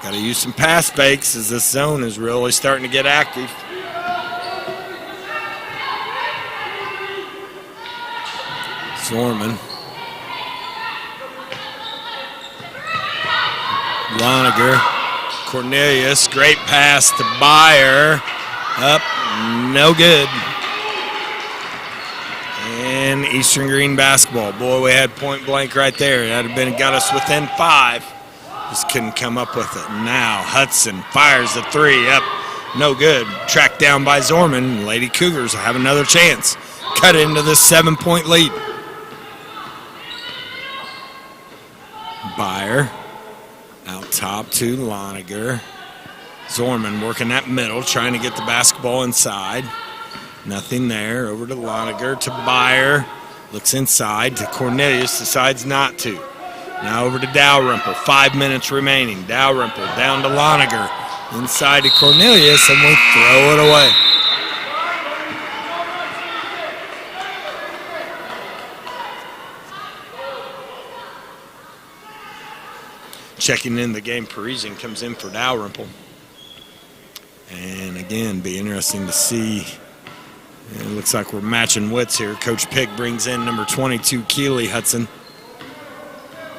Got to use some pass fakes as this zone is really starting to get active. Zorman. Loniger. Cornelius. Great pass to Byer. Up. No good. And Eastern Greene basketball. Boy, we had point blank right there. That had got us within 5. Just couldn't come up with it. Now Hudson fires the 3 up. No good. Tracked down by Zorman. Lady Cougars have another chance. Cut into this 7-point lead. Byer out top to Loniger. Zorman working that middle, trying to get the basketball inside. Nothing there. Over to Loniger, to Byer. Looks inside to Cornelius, decides not to. Now over to Dalrymple, 5 minutes remaining. Dalrymple down to Loniger, inside to Cornelius, and we throw it away. Checking in the game, Parisian comes in for Dalrymple. And again, be interesting to see. It looks like we're matching wits here. Coach Pig brings in number 22, Keeley Hudson.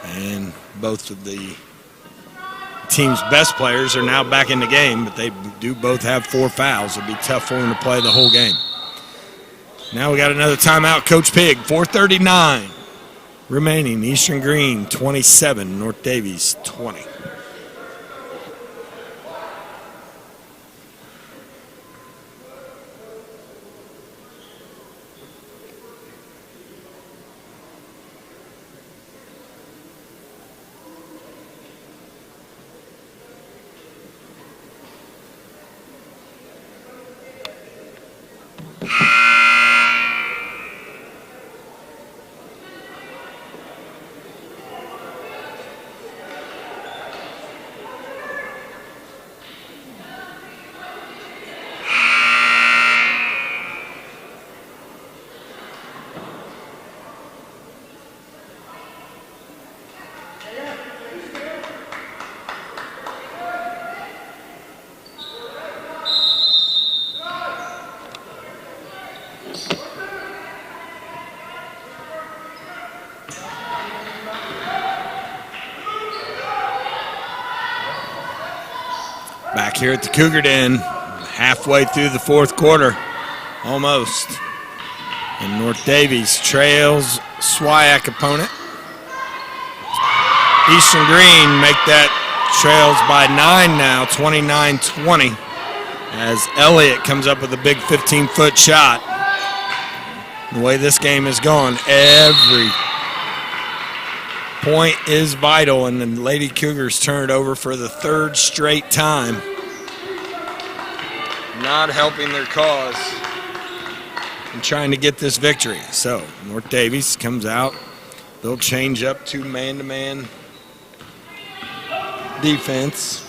And both of the team's best players are now back in the game, but they do both have 4 fouls. It'll be tough for them to play the whole game. Now we got another timeout. Coach Pig, 4:39 remaining. Eastern Greene 27, North Daviess 20. Back here at the Cougar Den, halfway through the fourth quarter, almost. And North Daviess trails SWIAC opponent. Eastern Greene make that trails by 9 now, 29-20, as Elliott comes up with a big 15-foot shot. The way this game is going, every point is vital, and the Lady Cougars turn it over for the 3rd straight time. Not helping their cause in trying to get this victory. So North Daviess comes out. They'll change up to man-to-man defense.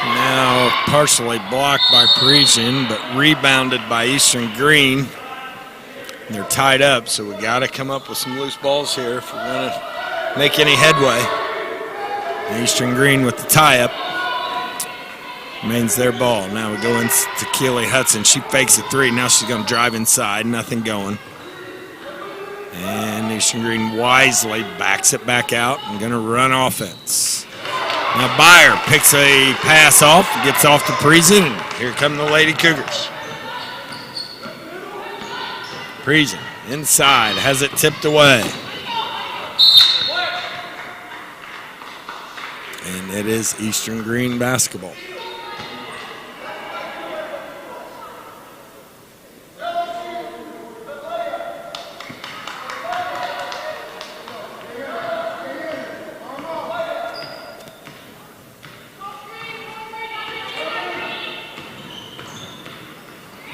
Now partially blocked by Parisian, but rebounded by Eastern Greene. And they're tied up, so we got to come up with some loose balls here if we're going to make any headway. And Eastern Greene with the tie-up. Remains their ball. Now we go into Keely Hudson. She fakes a three. Now she's going to drive inside. Nothing going. And Eastern Greene wisely backs it back out and going to run offense. Now Byer picks a pass off, gets off to Parisian, and here come the Lady Cougars. Parisian inside, has it tipped away. And it is Eastern Greene basketball.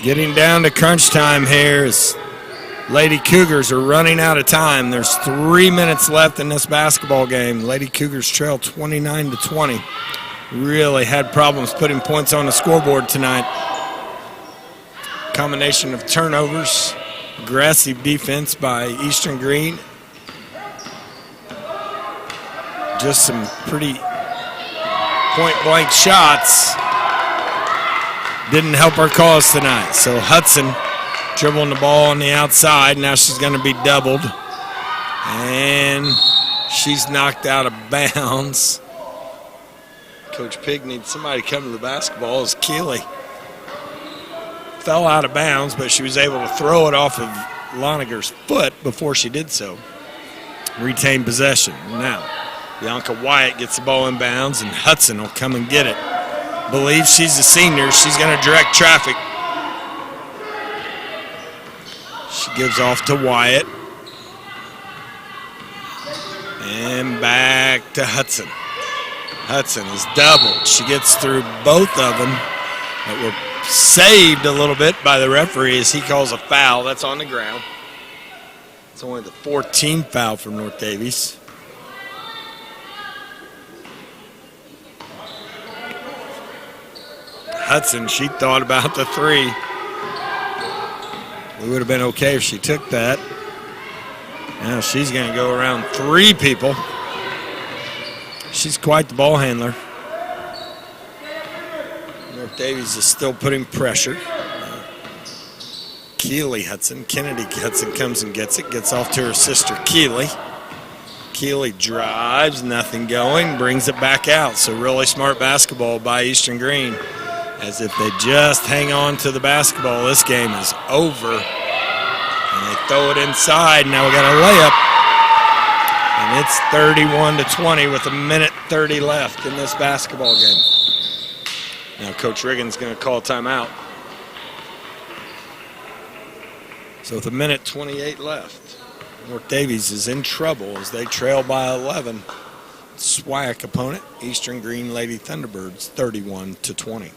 Getting down to crunch time here as Lady Cougars are running out of time. There's 3 minutes left in this basketball game. Lady Cougars trail 29-20. Really had problems putting points on the scoreboard tonight. Combination of turnovers, aggressive defense by Eastern Greene. Just some pretty point-blank shots. Didn't help our cause tonight. So Hudson dribbling the ball on the outside. Now she's going to be doubled. And she's knocked out of bounds. Coach Pig needs somebody to come to the basketball as Keely fell out of bounds, but she was able to throw it off of Loniger's foot before she did so. Retained possession. Now, Bianca Wyatt gets the ball in bounds, and Hudson will come and get it. Believes she's a senior. She's going to direct traffic. She gives off to Wyatt. And back to Hudson. Hudson is doubled. She gets through both of them. But were saved a little bit by the referee as he calls a foul. That's on the ground. It's only the 14th foul from North Daviess. Hudson, she thought about the three. It would have been okay if she took that. Now she's going to go around three people. She's quite the ball handler. North Daviess is still putting pressure. Keely Hudson, Kennedy Hudson comes and gets it, gets off to her sister Keely. Keely drives, nothing going, brings it back out. So really smart basketball by Eastern Greene. As if they just hang on to the basketball, this game is over. And they throw it inside. Now we got a layup. And it's 31-20 with 1:30 left in this basketball game. Now Coach Riggins going to call timeout. So with 1:28 left, North Daviess is in trouble as they trail by 11. SWAC opponent, Eastern Greene Lady Thunderbirds, 31-20.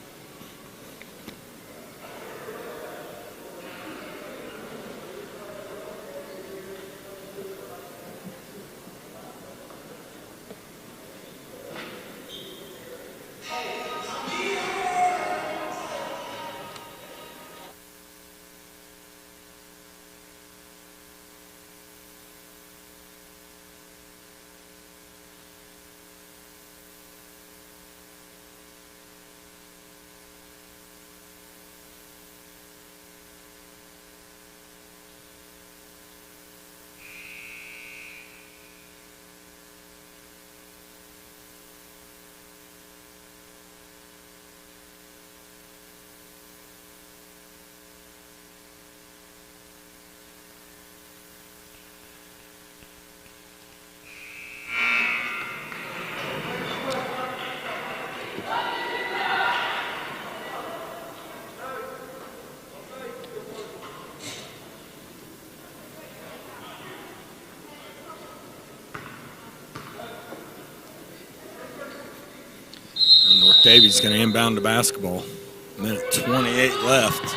Davies going to inbound the basketball. 1:28 left.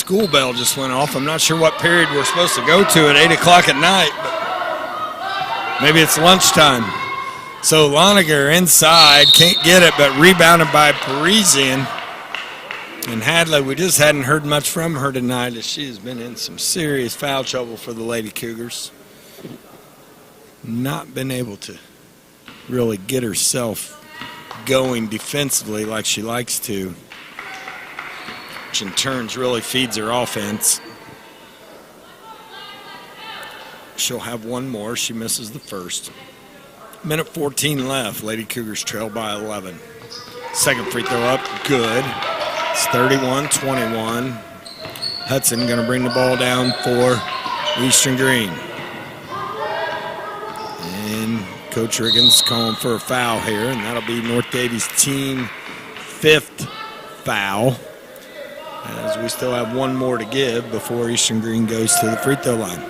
school bell just went off. I'm not sure what period we're supposed to go to at 8 o'clock at night, but maybe it's lunchtime. So Loniger inside, can't get it, but rebounded by Parisian. And Hadley, we just hadn't heard much from her tonight, as she has been in some serious foul trouble for the Lady Cougars. Not been able to really get herself going defensively like she likes to, which in turn really feeds her offense. She'll have one more. She misses the first. Minute 14 left. Lady Cougars trail by 11. Second free throw up, good. It's 31-21. Hudson going to bring the ball down for Eastern Greene. And Coach Riggins calling for a foul here, and that'll be North Daviess' team 5th foul, as we still have one more to give before Eastern Greene goes to the free throw line.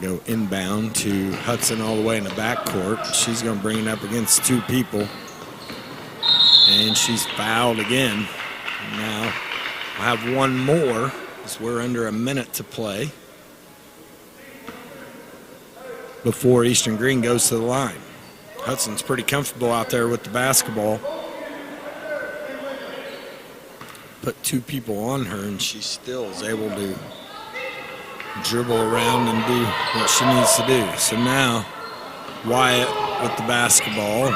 Go inbound to Hudson all the way in the backcourt. She's going to bring it up against two people. And she's fouled again. Now we'll have one more as we're under a minute to play before Eastern Greene goes to the line. Hudson's pretty comfortable out there with the basketball. Put two people on her, and she still is able to dribble around and do what she needs to do. So now Wyatt with the basketball.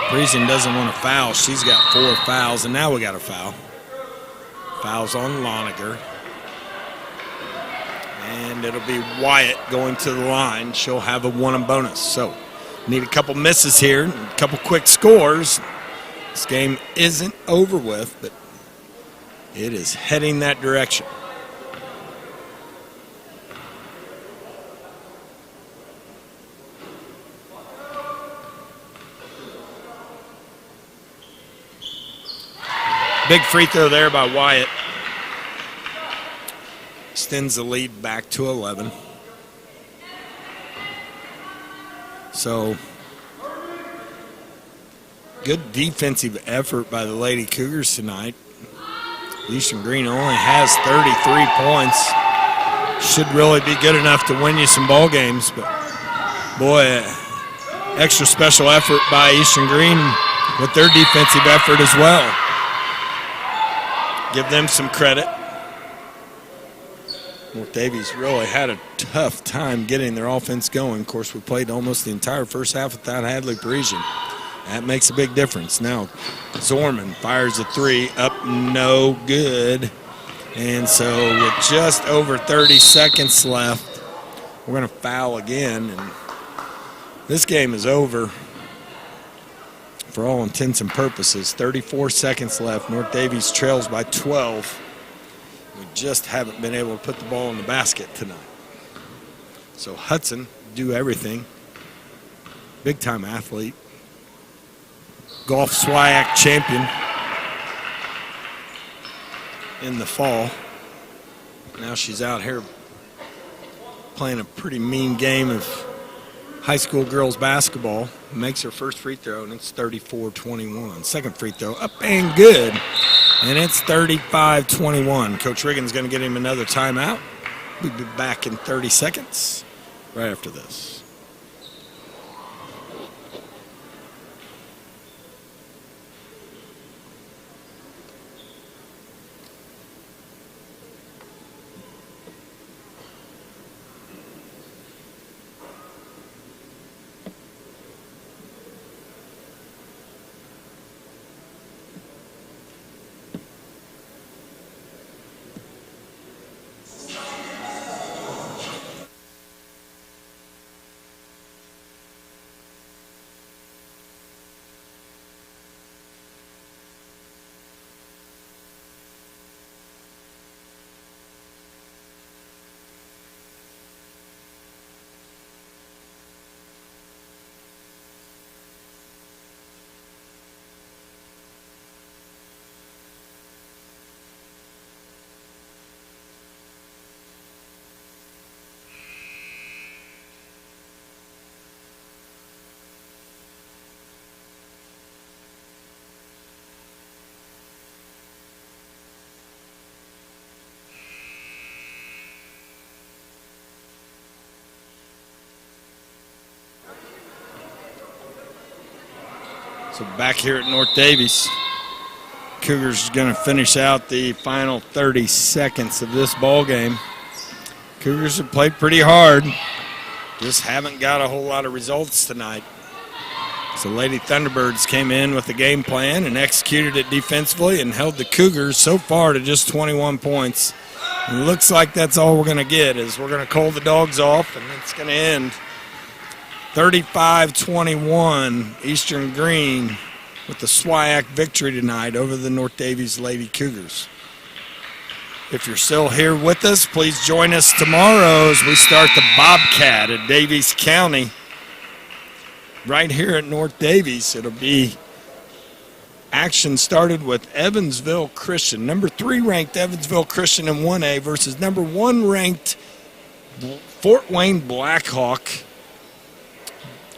Parisian doesn't want to foul. She's got 4 fouls, and now we got a foul. Fouls on Loniger. And it'll be Wyatt going to the line. She'll have a 1 and bonus. So need a couple misses here, a couple quick scores. This game isn't over with, but it is heading that direction. Big free throw there by Wyatt. Extends the lead back to 11. So, good defensive effort by the Lady Cougars tonight. Eastern Greene only has 33 points. Should really be good enough to win you some ball games, but boy, extra special effort by Eastern Greene with their defensive effort as well. Give them some credit. North Daviess really had a tough time getting their offense going. Of course, we played almost the entire first half without Hadley Parisian. That makes a big difference. Now, Zorman fires a 3, up no good. And so with just over 30 seconds left, we're going to foul again. And this game is over for all intents and purposes. 34 seconds left. North Daviess trails by 12. We just haven't been able to put the ball in the basket tonight. So Hudson, do everything. Big-time athlete. Golf SWIAC champion in the fall. Now she's out here playing a pretty mean game of high school girls basketball. Makes her first free throw, and it's 34-21. Second free throw, up and good. And it's 35-21. Coach Riggins going to get him another timeout. We'll be back in 30 seconds right after this. So back here at North Daviess, Cougars are going to finish out the final 30 seconds of this ball game. Cougars have played pretty hard, just haven't got a whole lot of results tonight. So Lady Thunderbirds came in with a game plan and executed it defensively and held the Cougars so far to just 21 points. And it looks like that's all we're going to get, is we're going to call the dogs off, and it's going to end 35-21 Eastern Greene with the SWIAC victory tonight over the North Daviess Lady Cougars. If you're still here with us, please join us tomorrow as we start the Bobcat at Daviess County right here at North Daviess. It'll be action started with Evansville Christian, number 3 ranked Evansville Christian in 1A versus number 1 ranked Fort Wayne Blackhawk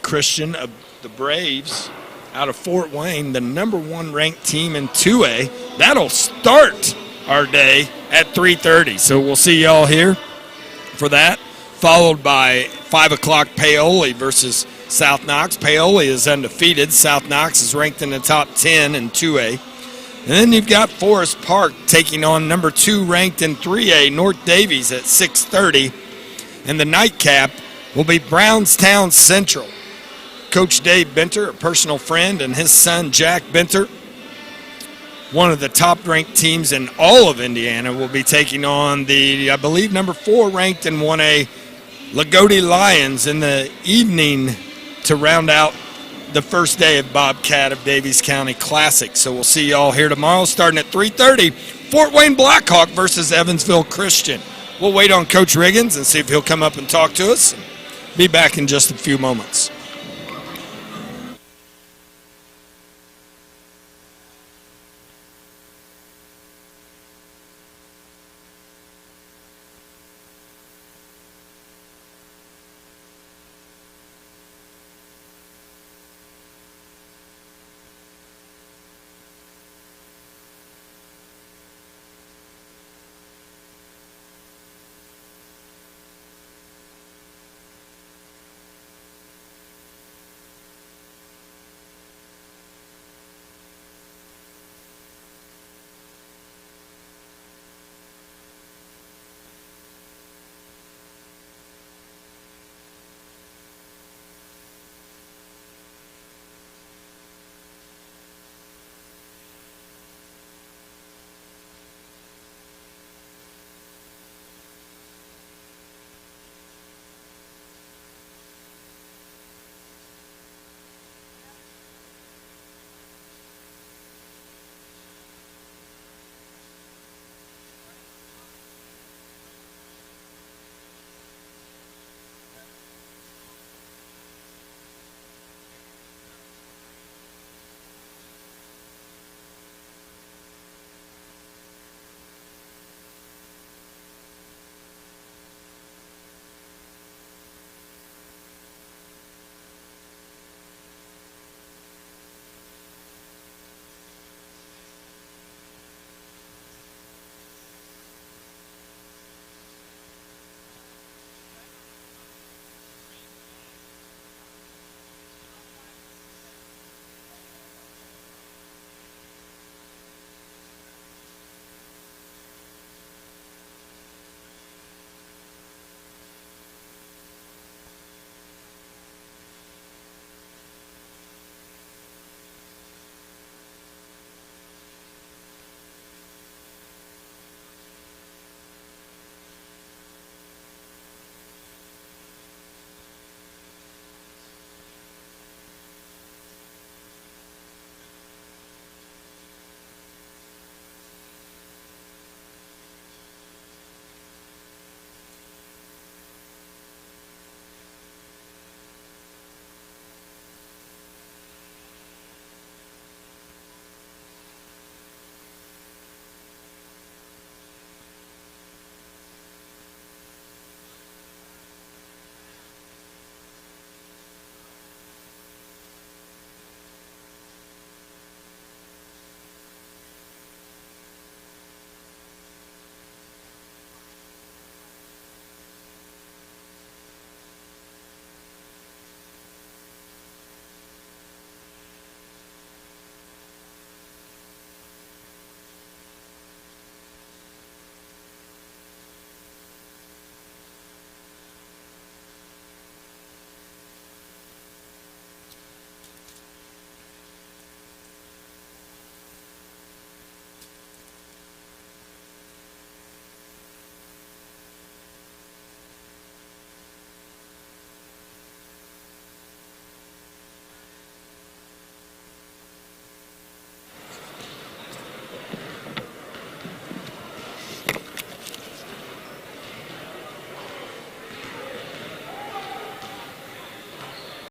Christian of the Braves out of Fort Wayne, the number 1 ranked team in 2A. That'll start our day at 3:30. So we'll see y'all here for that, followed by 5 o'clock Paoli versus South Knox. Paoli is undefeated. South Knox is ranked in the top 10 in 2A. And then you've got Forest Park taking on number 2 ranked in 3A, North Daviess at 6:30. And the nightcap will be Brownstown Central. Coach Dave Benter, a personal friend, and his son Jack Benter, one of the top-ranked teams in all of Indiana, will be taking on the, I believe, number 4 ranked in 1A Lagodi Lions in the evening to round out the first day of Bobcat of Daviess County Classic. So we'll see y'all here tomorrow starting at 3:30. Fort Wayne Blackhawk versus Evansville Christian. We'll wait on Coach Riggins and see if he'll come up and talk to us. Be back in just a few moments.